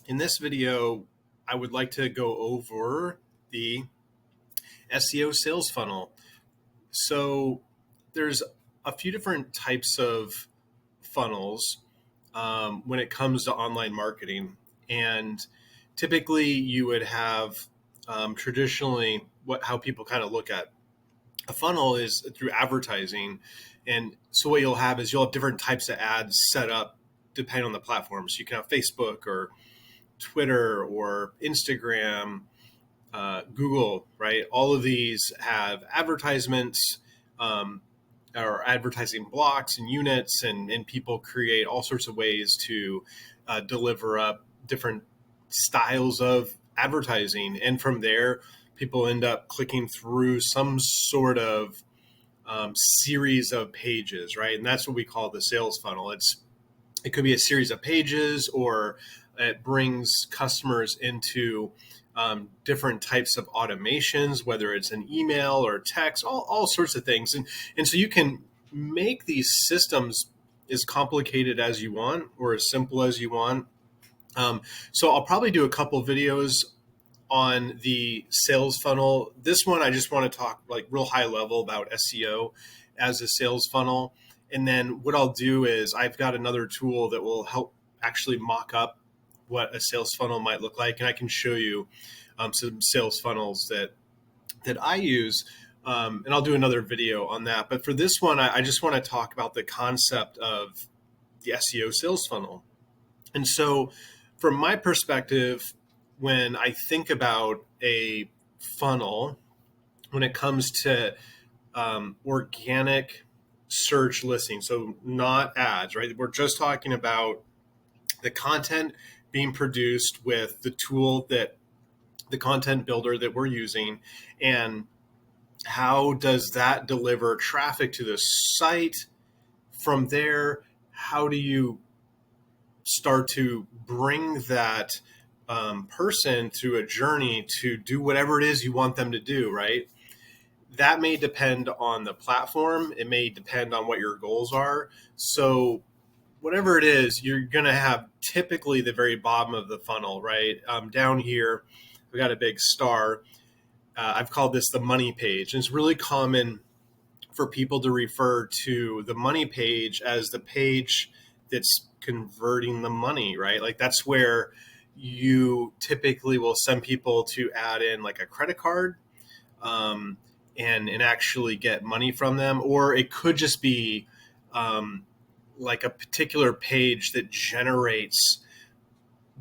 In this video, I would like to go over the SEO sales funnel. So there's a few different types of funnels when it comes to online marketing. And typically you would have traditionally how people kind of look at a funnel is through advertising. And so what you'll have is you'll have different types of ads set up depending on the platform. So you can have Facebook or Twitter or Instagram, Google, right? All of these have advertisements or advertising blocks and units, and people create all sorts of ways to deliver up different styles of advertising. And from there, people end up clicking through some sort of series of pages, right? And that's what we call the sales funnel. It could be a series of pages, or it brings customers into different types of automations, whether it's an email or text, all sorts of things. And so you can make these systems as complicated as you want or as simple as you want. So I'll probably do a couple videos on the sales funnel. This one, I just want to talk like real high level about SEO as a sales funnel. And then what I'll do is I've got another tool that will help actually mock up what a sales funnel might look like. And I can show you some sales funnels that I use. And I'll do another video on that. But for this one, I just want to talk about the concept of the SEO sales funnel. And so from my perspective, when I think about a funnel, when it comes to organic search listings, so not ads, right? We're just talking about the content being produced with the tool that the content builder that we're using, and how does that deliver traffic to the site? From there, how do you start to bring that person through a journey to do whatever it is you want them to do, right? That may depend on the platform. It may depend on what your goals are. So whatever it is, you're going to have typically the very bottom of the funnel, right? Down here, we got a big star. I've called this the money page. And it's really common for people to refer to the money page as the page that's converting the money, right? Like that's where you typically will send people to add in like a credit card and actually get money from them. Or it could just be like a particular page that generates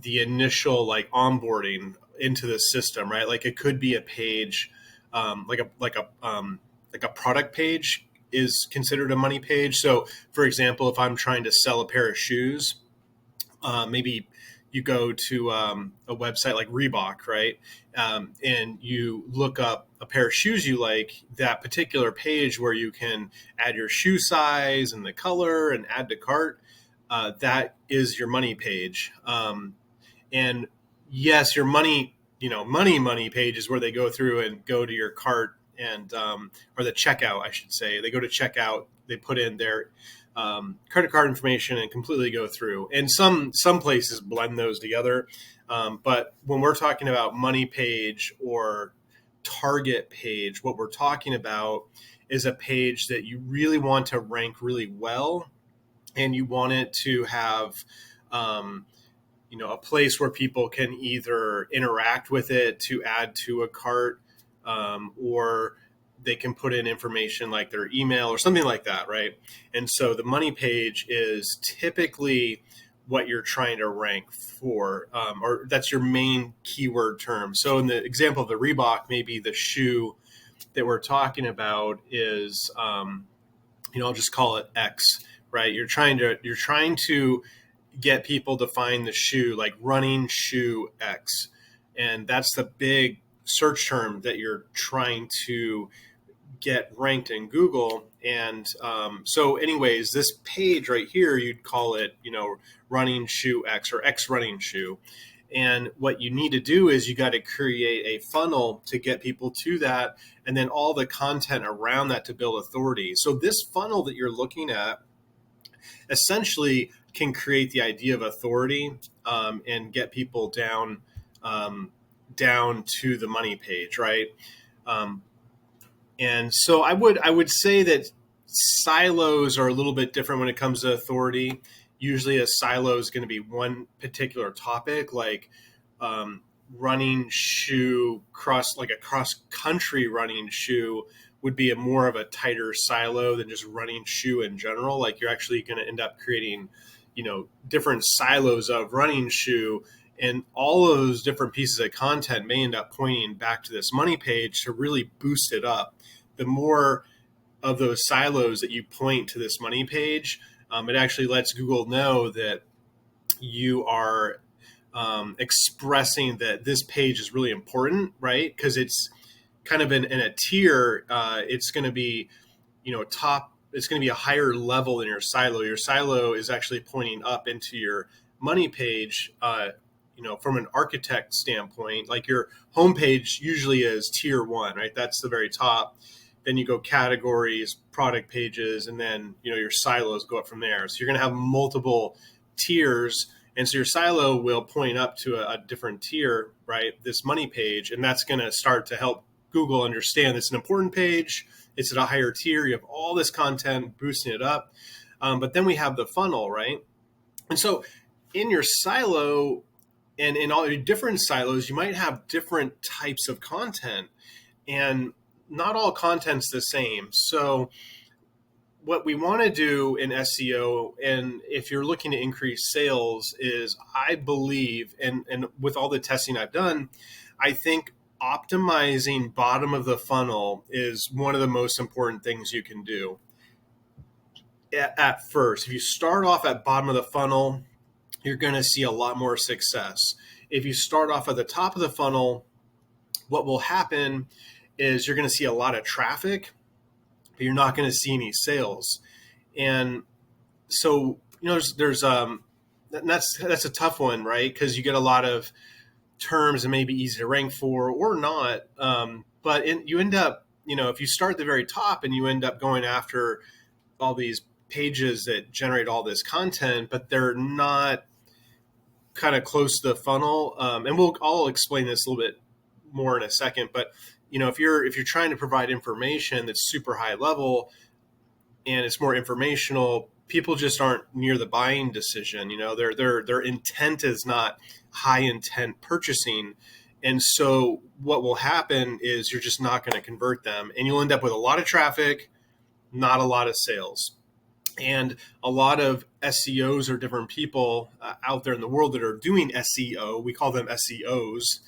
the initial like onboarding into the system, right? Like it could be a page, like a product page is considered a money page. So for example, if I'm trying to sell a pair of shoes, maybe you go to a website like Reebok, right? And you look up a pair of shoes you like, that particular page where you can add your shoe size and the color and add to cart, that is your money page. And yes, your money page is where they go through and go to your cart and, or the checkout, I should say. They go to checkout, they put in their credit card information and completely go through. And some places blend those together. But when we're talking about money page or target page, what we're talking about is a page that you really want to rank really well. And you want it to have, a place where people can either interact with it to add to a cart, or they can put in information like their email or something like that, right? And so the money page is typically what you're trying to rank for, or that's your main keyword term. So in the example of the Reebok, maybe the shoe that we're talking about is, I'll just call it X, right? You're trying to get people to find the shoe, like running shoe X. And that's the big search term that you're trying to get ranked in Google. And so anyways, this page right here, you'd call it, running shoe X or X running shoe. And what you need to do is you got to create a funnel to get people to that, and then all the content around that to build authority. So this funnel that you're looking at essentially can create the idea of authority and get people down to the money page, right? Um, and so I would say that silos are a little bit different when it comes to authority. Usually, a silo is going to be one particular topic, like running shoe like a cross country running shoe would be a more of a tighter silo than just running shoe in general. Like you're actually going to end up creating, different silos of running shoe, and all of those different pieces of content may end up pointing back to this money page to really boost it up. The more of those silos that you point to this money page, it actually lets Google know that you are expressing that this page is really important, right? Because it's kind of in a tier. It's going to be, top. It's going to be a higher level than your silo. Your silo is actually pointing up into your money page. From an architect standpoint, like your homepage usually is tier one, right? That's the very top. Then you go categories, product pages, and then your silos go up from there. So you're going to have multiple tiers, and so your silo will point up to a different tier, right? This money page, and that's going to start to help Google understand it's an important page. It's at a higher tier. You have all this content boosting it up, but then we have the funnel, right? And so in your silo and in all your different silos, you might have different types of content, and not all content's the same. So what we want to do in SEO, and if you're looking to increase sales, is I believe, and with all the testing I've done, I think optimizing bottom of the funnel is one of the most important things you can do. At first, if you start off at bottom of the funnel, you're going to see a lot more success. If you start off at the top of the funnel, what will happen is you're going to see a lot of traffic, but you're not going to see any sales. And so, there's that's a tough one, right? Because you get a lot of terms that may be easy to rank for or not. But you end up, if you start at the very top and you end up going after all these pages that generate all this content, but they're not kind of close to the funnel. And I'll explain this a little bit more in a second, but if you're trying to provide information that's super high level and it's more informational, people just aren't near the buying decision. Their intent is not high intent purchasing. And so what will happen is you're just not going to convert them, and you'll end up with a lot of traffic, not a lot of sales. And a lot of SEOs or different people out there in the world that are doing SEO, we call them SEOs.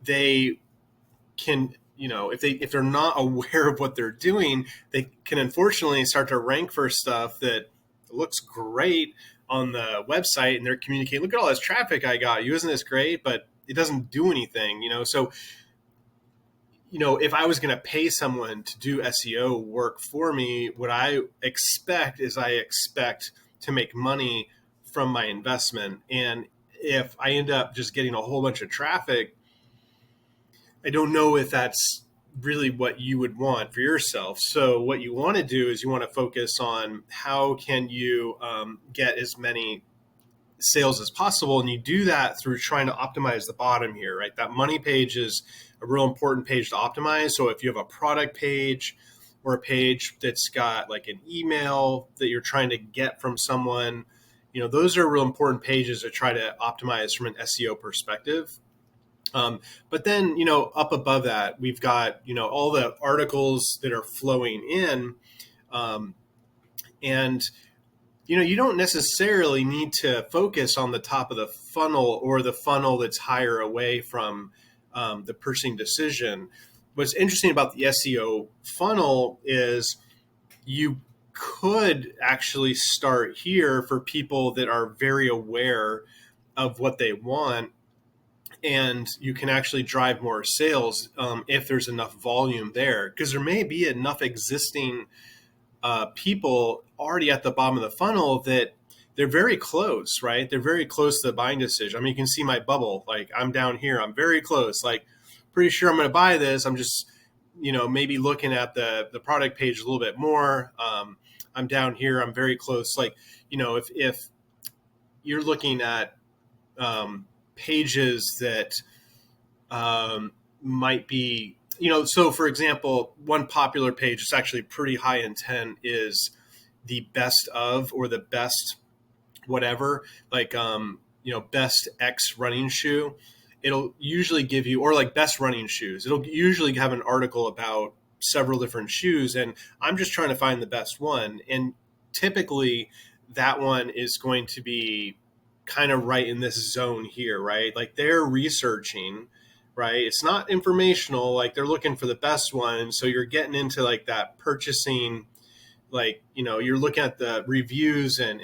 They can, if they're not aware of what they're doing, they can unfortunately start to rank for stuff that looks great on the website, and they're communicating, look at all this traffic I got you, isn't this great? But it doesn't do anything, so if I was going to pay someone to do SEO work for me, what I expect to make money from my investment. And if I end up just getting a whole bunch of traffic, I don't know if that's really what you would want for yourself. So what you want to do is you want to focus on how can you get as many sales as possible. And you do that through trying to optimize the bottom here, right? That money page is a real important page to optimize. So if you have a product page or a page that's got like an email that you're trying to get from someone, those are real important pages to try to optimize from an SEO perspective. But then, up above that, we've got, all the articles that are flowing in. And you don't necessarily need to focus on the top of the funnel or the funnel that's higher away from the purchasing decision. What's interesting about the SEO funnel is you could actually start here for people that are very aware of what they want, and you can actually drive more sales if there's enough volume there, because there may be enough existing people already at the bottom of the funnel that they're very close, right? They're very close to the buying decision. I mean, you can see my bubble, like I'm down here, I'm very close, like pretty sure I'm going to buy this. I'm just, maybe looking at the product page a little bit more. I'm down here, I'm very close. Like, if you're looking at pages that might be, so for example, one popular page is actually pretty high intent is the best of, or the best whatever, like, best X running shoe. It'll usually give you, or like best running shoes. It'll usually have an article about several different shoes. And I'm just trying to find the best one. And typically that one is going to be kind of right in this zone here, right? Like they're researching, right? It's not informational, like they're looking for the best one. So you're getting into like that purchasing, like, you're looking at the reviews and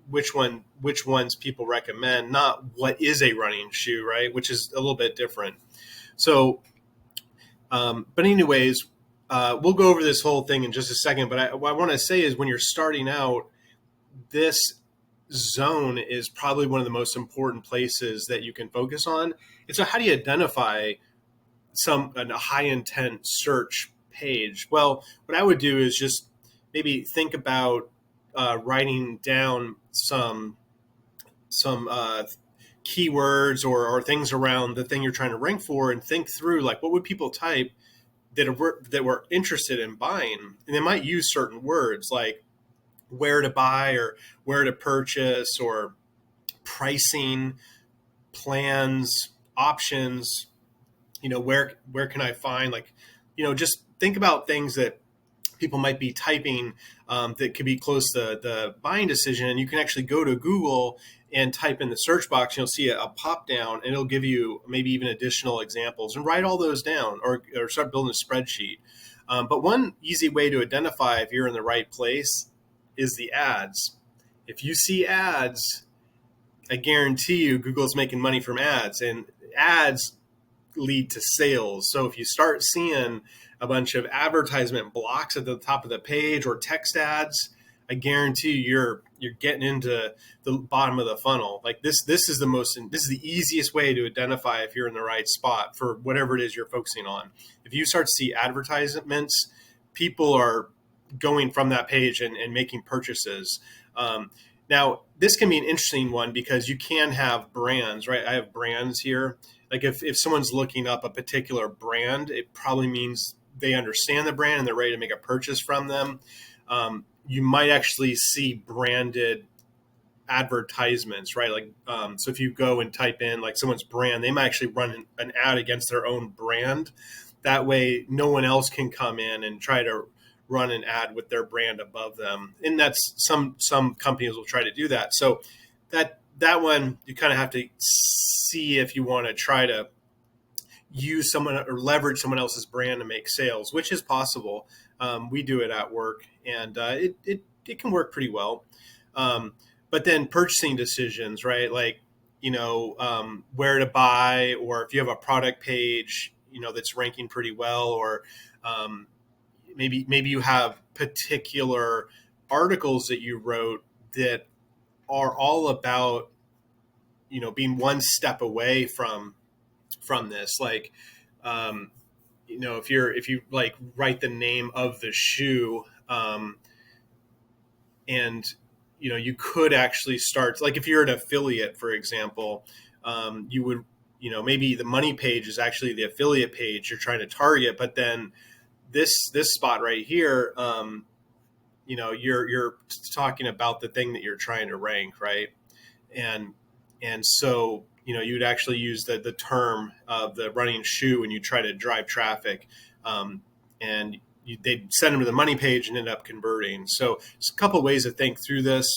which ones people recommend, not what is a running shoe, right? Which is a little bit different. So, but anyways, we'll go over this whole thing in just a second. But what I want to say is when you're starting out, this zone is probably one of the most important places that you can focus on. And so how do you identify a high intent search page? Well, what I would do is just maybe think about writing down some keywords or things around the thing you're trying to rank for, and think through like what would people type that were interested in buying, and they might use certain words like where to buy or where to purchase or pricing, plans, options. Where can I find, like, just think about things that people might be typing that could be close to the buying decision. And you can actually go to Google and type in the search box, and you'll see a pop down, and it'll give you maybe even additional examples, and write all those down, or start building a spreadsheet. But one easy way to identify if you're in the right place is the ads. If you see ads, I guarantee you Google's making money from ads, and ads lead to sales. So if you start seeing a bunch of advertisement blocks at the top of the page or text ads, I guarantee you're getting into the bottom of the funnel. Like this is the easiest way to identify if you're in the right spot for whatever it is you're focusing on. If you start to see advertisements, people are going from that page and making purchases. Now, this can be an interesting one because you can have brands, right? I have brands here. Like if someone's looking up a particular brand, it probably means they understand the brand and they're ready to make a purchase from them. You might actually see branded advertisements, right? Like, so if you go and type in like someone's brand, they might actually run an ad against their own brand. That way, no one else can come in and try to run an ad with their brand above them. And that's some companies will try to do that. So that one, you kind of have to see if you want to try to use someone or leverage someone else's brand to make sales, which is possible. We do it at work, and it can work pretty well. But then purchasing decisions, right? Like, where to buy, or if you have a product page, that's ranking pretty well, or maybe you have particular articles that you wrote that are all about, being one step away from this. Like, if you like write the name of the shoe, and you could actually start, like if you're an affiliate, for example, you would, maybe the money page is actually the affiliate page you're trying to target, but then this spot right here, you're talking about the thing that you're trying to rank, right? And so you'd actually use the term of the running shoe when you try to drive traffic, and they'd send them to the money page and end up converting. So it's a couple of ways to think through this.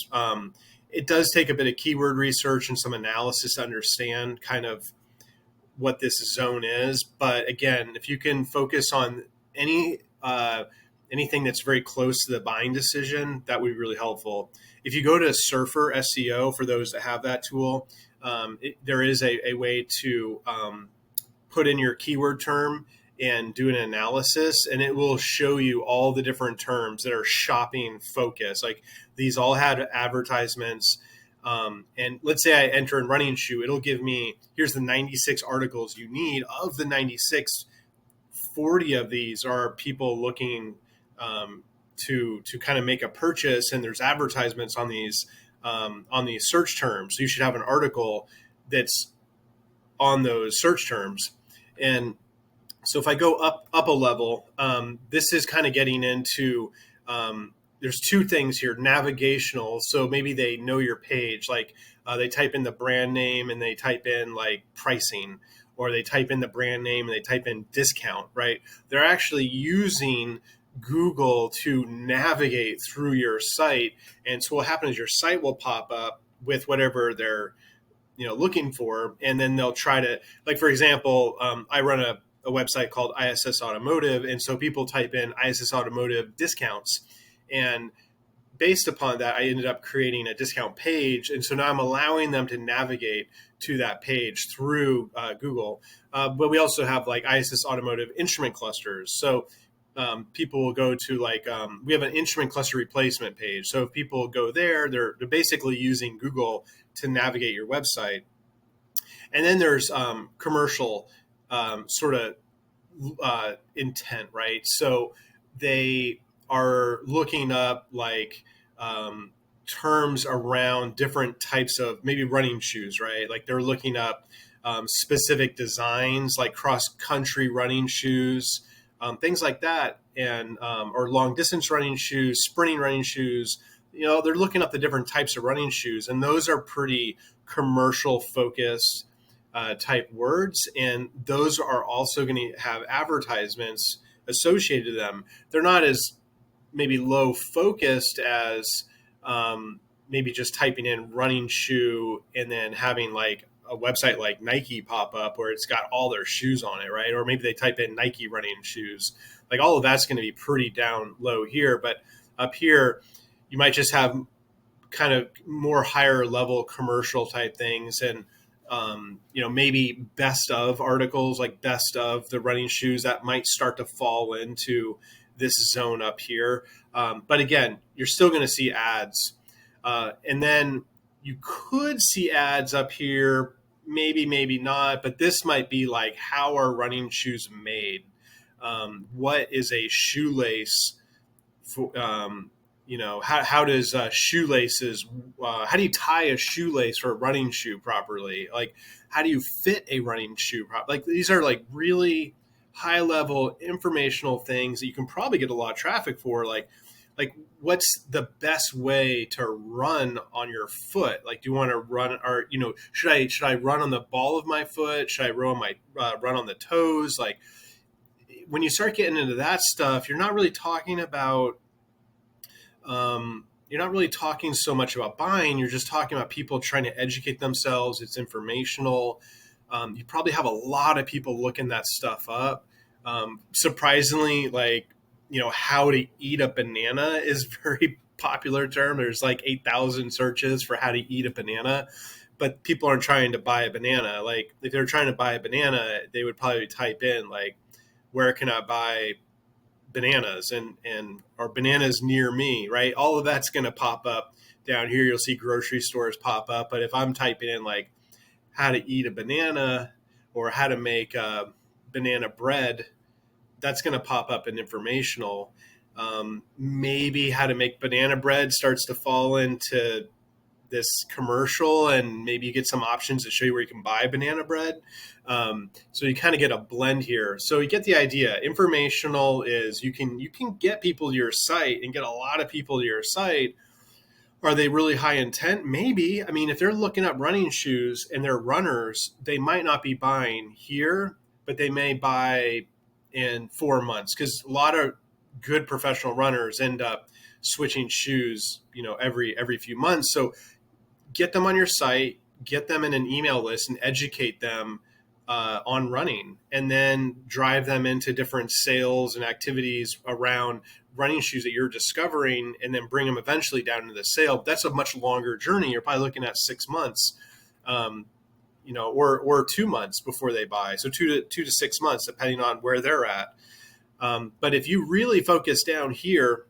It does take a bit of keyword research and some analysis to understand kind of what this zone is. But again, if you can focus on anything that's very close to the buying decision, that would be really helpful. If you go to Surfer SEO, for those that have that tool, there is a way to put in your keyword term and do an analysis, and it will show you all the different terms that are shopping focused. Like these all had advertisements. And let's say I enter in running shoe, it'll give me, here's the 96 articles you need. Of the 96, 40 of these are people looking to kind of make a purchase, and there's advertisements on these on these search terms. So you should have an article that's on those search terms. And so if I go up a level, this is kind of getting into there's two things here: navigational. So maybe they know your page, like they type in the brand name and they type in like pricing, or they type in the brand name and they type in discount. Right? They're actually using Google to navigate through your site, and so what happens is your site will pop up with whatever they're looking for, and then they'll try to, like, for example, I run a website called ISS Automotive, and so people type in ISS Automotive discounts, and based upon that, I ended up creating a discount page, and so now I'm allowing them to navigate to that page through Google. But we also have like ISS Automotive instrument clusters, so people will go to like we have an instrument cluster replacement page. So if people go there, they're basically using Google to navigate your website. And then there's commercial sort of intent, right? So they are looking up like terms around different types of maybe running shoes, right? Like they're looking up specific designs, like cross-country running shoes, things like that, and or long-distance running shoes, sprinting running shoes. They're looking up the different types of running shoes, and those are pretty commercial-focused type words, and those are also going to have advertisements associated to them. They're not as maybe low focused as maybe just typing in running shoe and then having like a website like Nike pop up where it's got all their shoes on it, right? Or maybe they type in Nike running shoes. Like all of that's going to be pretty down low here, but up here you might just have kind of more higher level commercial type things, and maybe best of articles, like best of the running shoes, that might start to fall into this zone up here. But again, you're still going to see ads. And then you could see ads up here, maybe not, but this might be like, how are running shoes made? What is a shoelace? How does shoelaces, how do you tie a shoelace for a running shoe properly? Like, how do you fit a running shoe properly? Like, these are like really high level informational things that you can probably get a lot of traffic for. Like what's the best way to run on your foot? Like, do you want to run, or should I run on the ball of my foot? Should I run on the toes? Like, when you start getting into that stuff, you're not really talking about you're not really talking so much about buying. You're just talking about people trying to educate themselves. It's informational. You probably have a lot of people looking that stuff up. Surprisingly, like, how to eat a banana is a very popular term. There's like 8,000 searches for how to eat a banana, but people aren't trying to buy a banana. Like, if they're trying to buy a banana, they would probably type in like, where can I buy bananas, and are bananas near me, right? All of that's going to pop up down here. You'll see grocery stores pop up. But if I'm typing in like how to eat a banana or how to make banana bread, that's going to pop up in informational. Maybe how to make banana bread starts to fall into this commercial, and maybe you get some options that show you where you can buy banana bread. So you kind of get a blend here. So you get the idea. Informational is you can get people to your site and get a lot of people to your site. Are they really high intent? Maybe. I mean, if they're looking up running shoes and they're runners, they might not be buying here, but they may buy in 4 months, because a lot of good professional runners end up switching shoes, every few months. So get them on your site, get them in an email list, and educate them on running, and then drive them into different sales and activities around running shoes that you're discovering, and then bring them eventually down into the sale. That's a much longer journey. You're probably looking at 6 months, or 2 months before they buy. So 2 to 6 months, depending on where they're at. But if you really focus down here,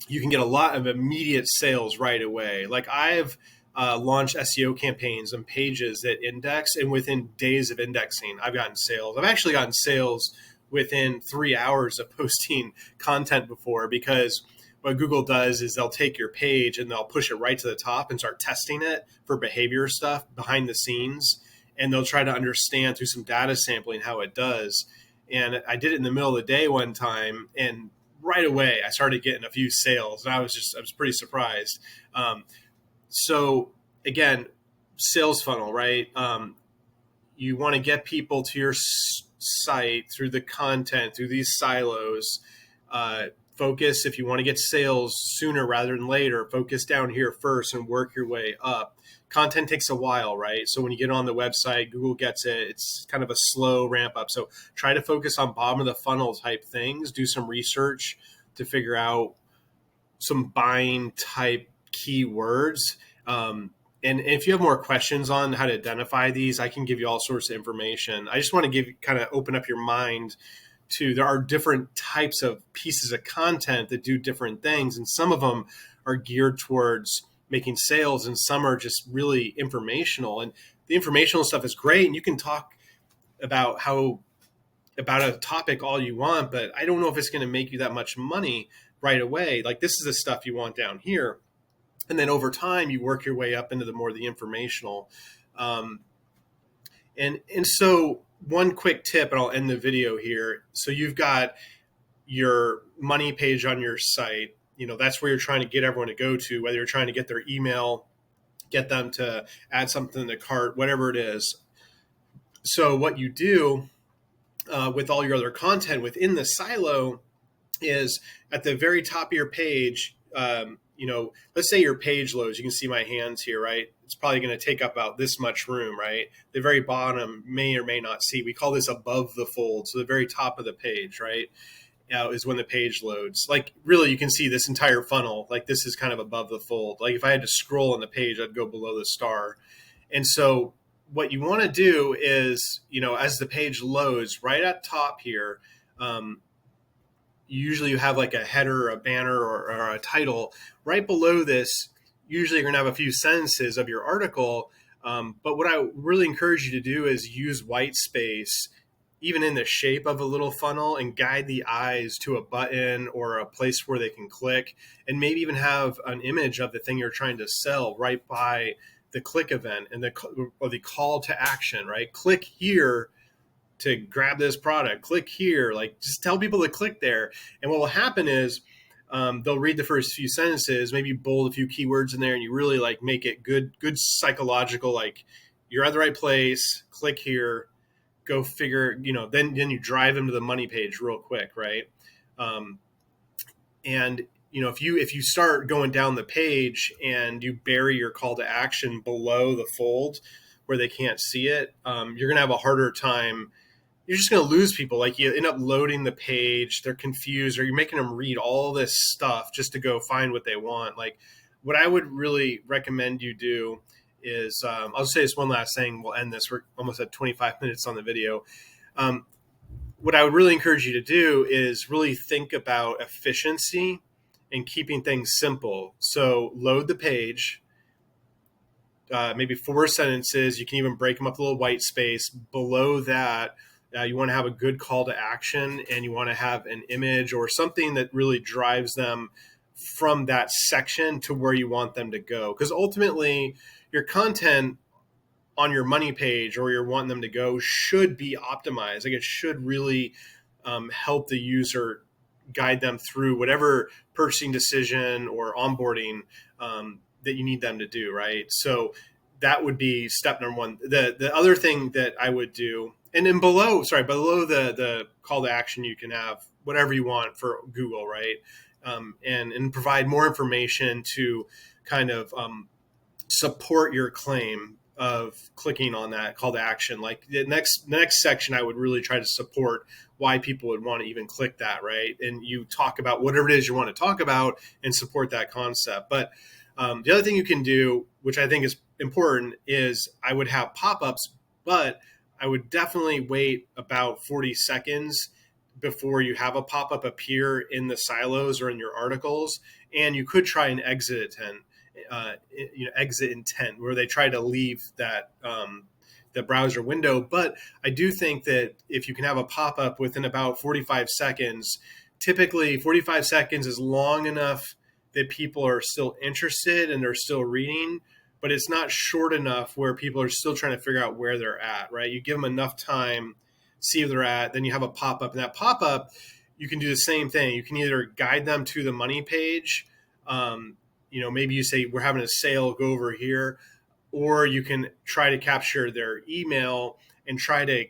you can get a lot of immediate sales right away. Like, I've launched SEO campaigns and pages that index, and within days of indexing, I've gotten sales. I've actually gotten sales within 3 hours of posting content before, because what Google does is they'll take your page and they'll push it right to the top and start testing it for behavior stuff behind the scenes. And they'll try to understand through some data sampling how it does. And I did it in the middle of the day one time, and right away I started getting a few sales, and I was pretty surprised. So again, sales funnel, right? You want to get people to your site through the content, through these silos. Focus, if you want to get sales sooner rather than later, focus down here first and work your way up. Content takes a while, right? So when you get on the website, Google gets it. It's kind of a slow ramp up. So try to focus on bottom of the funnel type things. Do some research to figure out some buying type keywords. And if you have more questions on how to identify these, I can give you all sorts of information. I just want to kind of open up your mind to, there are different types of pieces of content that do different things. And some of them are geared towards making sales, and some are just really informational. And the informational stuff is great. And you can talk about a topic all you want, but I don't know if it's going to make you that much money right away. Like, this is the stuff you want down here. And then over time, you work your way up into the informational. And so one quick tip, and I'll end the video here. So you've got your money page on your site. That's where you're trying to get everyone to go to, whether you're trying to get their email, get them to add something in the cart, whatever it is. So what you do with all your other content within the silo is at the very top of your page, let's say your page loads. You can see my hands here, right? It's probably going to take up about this much room, right? The very bottom may or may not see. We call this above the fold. So the very top of the page, right, is when the page loads. Like, really, you can see this entire funnel. Like, this is kind of above the fold. Like, if I had to scroll on the page, I'd go below the star. And so what you want to do is, as the page loads, right at top here, usually you have like a header, or a banner, or a title. Right below this, usually you're going to have a few sentences of your article. But what I really encourage you to do is use white space, even in the shape of a little funnel, and guide the eyes to a button or a place where they can click, and maybe even have an image of the thing you're trying to sell right by the click event and the call to action, right? Click here to grab this product, click here, like, just tell people to click there. And what will happen is they'll read the first few sentences, maybe bold a few keywords in there, and you really like make it good psychological, like, you're at the right place, click here, go figure, then you drive them to the money page real quick, right? And if you start going down the page and you bury your call to action below the fold where they can't see it, you're going to have a harder time. You're just going to lose people. Like, you end up loading the page, they're confused, or you're making them read all this stuff just to go find what they want. Like, what I would really recommend you do is, I'll say this one last thing, we'll end this. We're almost at 25 minutes on the video. What I would really encourage you to do is really think about efficiency and keeping things simple. So load the page, maybe 4 sentences. You can even break them up a little white space. Below that, you want to have a good call to action, and you want to have an image or something that really drives them from that section to where you want them to go. Because ultimately, your content on your money page, or you're wanting them to go, should be optimized. Like, it should really help the user, guide them through whatever purchasing decision or onboarding that you need them to do, right? So that would be step number one. The other thing that I would do, and then below the call to action, you can have whatever you want for Google, right? And provide more information to kind of support your claim of clicking on that call to action. Like, the next section, I would really try to support why people would want to even click that, right? And you talk about whatever it is you want to talk about and support that concept. But the other thing you can do, which I think is important, is I would have pop-ups, but I would definitely wait about 40 seconds before you have a pop-up appear in the silos or in your articles. And you could try an exit intent where they try to leave that the browser window. But I do think that if you can have a pop-up within about 45 seconds typically 45 seconds is long enough that people are still interested and they're still reading, but it's not short enough where people are still trying to figure out where they're at, right? You give them enough time, see where they're at, then you have a pop-up. And that pop-up, you can do the same thing. You can either guide them to the money page. Maybe you say, we're having a sale, go over here. Or you can try to capture their email and try to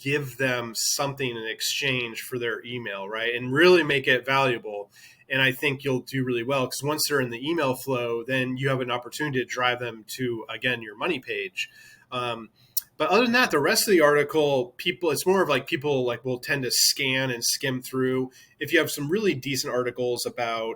give them something in exchange for their email, right? And really make it valuable. And I think you'll do really well, because once they're in the email flow, then you have an opportunity to drive them to, again, your money page. But other than that, the rest of the article, it's more of like people like will tend to scan and skim through. If you have some really decent articles about,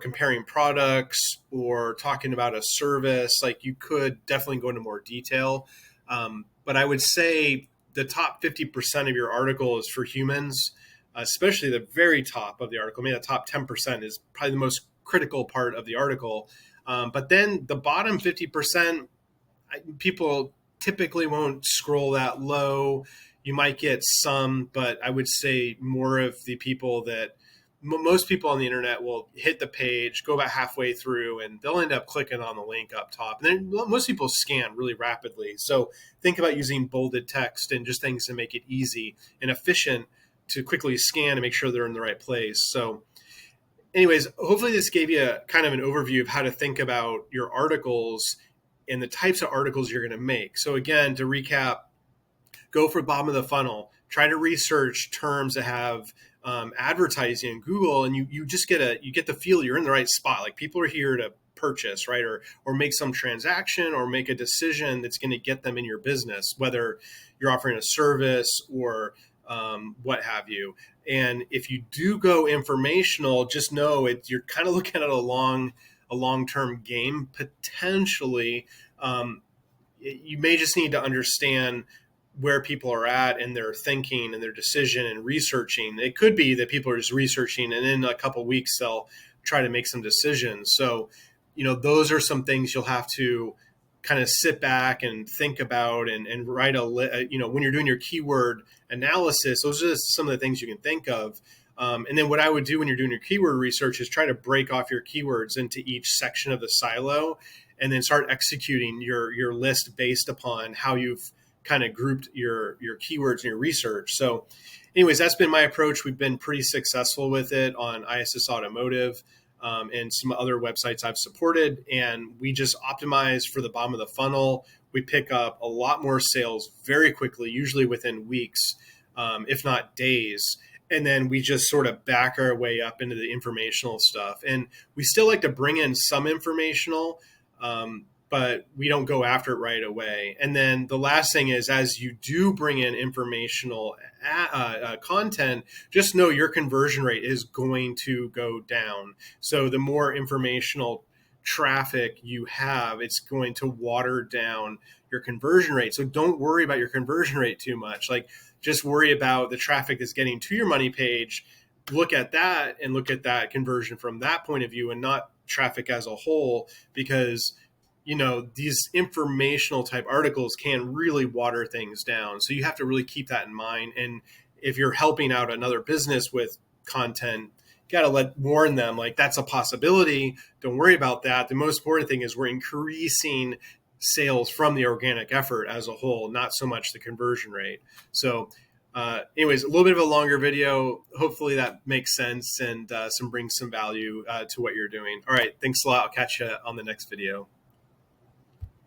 comparing products or talking about a service, like you could definitely go into more detail. But I would say the top 50% of your article is for humans, especially the very top of the article. Maybe the top 10% is probably the most critical part of the article. But then the bottom 50%, people typically won't scroll that low. You might get some, but I would say more of the people that most people on the internet will hit the page, go about halfway through, and they'll end up clicking on the link up top. And then most people scan really rapidly. So think about using bolded text and just things to make it easy and efficient to quickly scan and make sure they're in the right place. So anyways, hopefully this gave you a kind of an overview of how to think about your articles and the types of articles you're going to make. So again, to recap, go for bottom of the funnel. Try to research terms that have advertising in Google, and you just get the feel you're in the right spot. Like people are here to purchase, right, or make some transaction or make a decision that's going to get them in your business, whether you're offering a service or what have you. And if you do go informational, just know you're kind of looking at a long-term game potentially. You may just need to understand where people are at and their thinking and their decision and researching. It could be that people are just researching and in a couple of weeks they'll try to make some decisions. So, those are some things you'll have to kind of sit back and think about and write when you're doing your keyword analysis, those are some of the things you can think of. And then what I would do when you're doing your keyword research is try to break off your keywords into each section of the silo and then start executing your list based upon how you've kind of grouped your keywords and your research. So anyways, that's been my approach. We've been pretty successful with it on ISS Automotive and some other websites I've supported. And we just optimize for the bottom of the funnel. We pick up a lot more sales very quickly, usually within weeks, if not days. And then we just sort of back our way up into the informational stuff. And we still like to bring in some informational, but we don't go after it right away. And then the last thing is, as you do bring in informational content, just know your conversion rate is going to go down. So the more informational traffic you have, it's going to water down your conversion rate. So don't worry about your conversion rate too much. Like, just worry about the traffic that's getting to your money page. Look at that and look at that conversion from that point of view and not traffic as a whole, because these informational type articles can really water things down. So you have to really keep that in mind. And if you're helping out another business with content, you got to warn them, like, that's a possibility. Don't worry about that. The most important thing is we're increasing sales from the organic effort as a whole, not so much the conversion rate. So anyways, a little bit of a longer video. Hopefully that makes sense and brings some value to what you're doing. All right. Thanks a lot. I'll catch you on the next video.